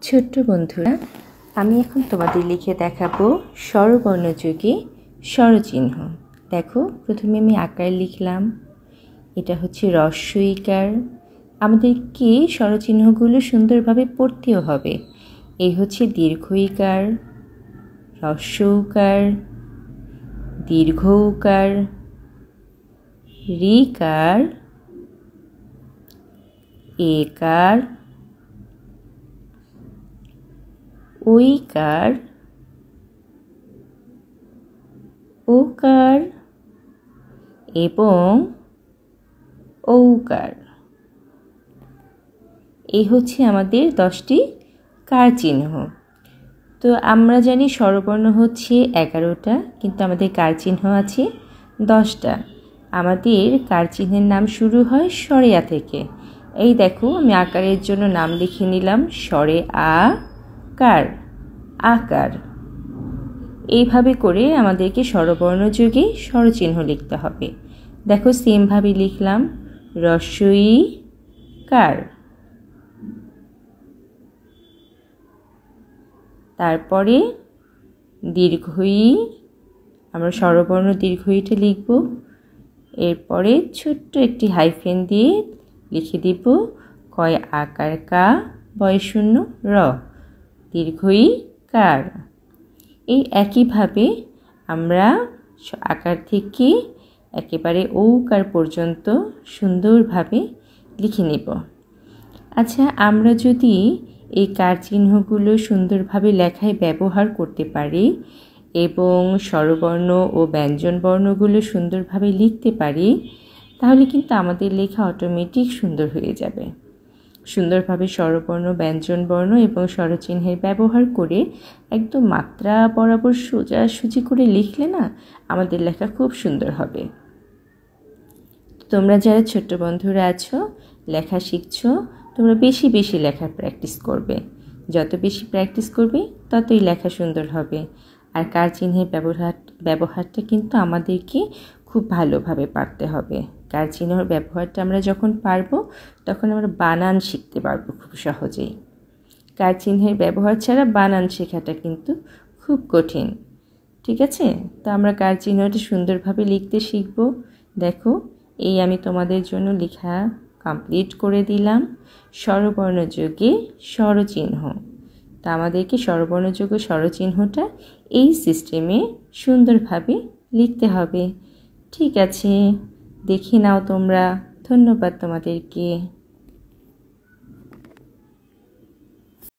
ছোট্ট বন্ধুরা, আমি এখন তোমাদের লিখে দেখাবো স্বরবর্ণযোগে স্বরচিহ্ন। দেখো, প্রথমে আমি আকার লিখলাম। এটা হচ্ছে হ্রস্ব ইকার। আমাদেরকে স্বরচিহ্নগুলো সুন্দরভাবে পড়তেও হবে। এই হচ্ছে দীর্ঘ ইকার, হ্রস্ব উকার, দীর্ঘ উকার, ঋকার, একার, ঐকার, ওকার এবং ঔকার। এই হচ্ছে আমাদের 10টি কার চিহ্ন। তো আমরা জানি স্বরবর্ণ হচ্ছে 11টা, কিন্তু আমাদের কার চিহ্ন আছে 10টা। আমাদের কার চিহ্নের নাম শুরু হয় স্বরে আ থেকে। এই দেখো, আমি আকারের জন্য নাম লিখে নিলাম স্বরে আ কার, আকার। এইভাবে করে আমাদেরকে স্বরবর্ণযোগে স্বরচিহ্ন লিখতে হবে। দেখো, সেমভাবে লিখলাম হ্রস্ব ই কার, তারপরে দীর্ঘ ই, আমরা স্বরবর্ণ দীর্ঘ ইটা লিখব। এরপরে ছোট্ট একটি হাইফেন দিয়ে লিখে দিব কয় আকার কা, বয় শূন্য র, দীর্ঘ ই কার। এই একইভাবে আমরা আকার থেকে একেবারে ঔকার পর্যন্ত সুন্দরভাবে লিখে নেব। আচ্ছা, আমরা যদি এই কার চিহ্নগুলো সুন্দরভাবে লেখায় ব্যবহার করতে পারি এবং স্বরবর্ণ ও ব্যঞ্জনবর্ণগুলো সুন্দরভাবে লিখতে পারি, তাহলে কিন্তু আমাদের লেখা অটোমেটিক সুন্দর হয়ে যাবে। সুন্দরভাবে স্বরবর্ণ, ব্যঞ্জনবর্ণ এবং স্বরচিহ্নের ব্যবহার করে একদম মাত্রা বরাবর সোজাসুজি করে লিখলে না, আমাদের লেখা খুব সুন্দর হবে। তোমরা যারা ছোট্ট বন্ধুরা আছো, লেখা শিখছো, তোমরা বেশি বেশি লেখার প্র্যাকটিস করবে। যত বেশি প্র্যাকটিস করবে ততই লেখা সুন্দর হবে। আর কার চিহ্নের ব্যবহারটা কিন্তু আমাদেরকে খুব ভালোভাবে পারতে হবে। কার চিহ্নের ব্যবহারটা আমরা যখন পারবো, তখন আমরা বানান শিখতে পারবো খুব সহজেই। কার চিহ্নের ব্যবহার ছাড়া বানান শেখাটা কিন্তু খুব কঠিন। ঠিক আছে? তো আমরা কার চিহ্নটা সুন্দরভাবে লিখতে শিখব। দেখো, এই আমি তোমাদের জন্য লেখা কমপ্লিট করে দিলাম স্বরবর্ণযোগে স্বরচিহ্ন। তা আমাদেরকে স্বরবর্ণযোগে স্বরচিহ্নটা এই সিস্টেমে সুন্দরভাবে লিখতে হবে। ঠিক আছে, দেখে নাও তোমরা। ধন্যবাদ তোমাদেরকে।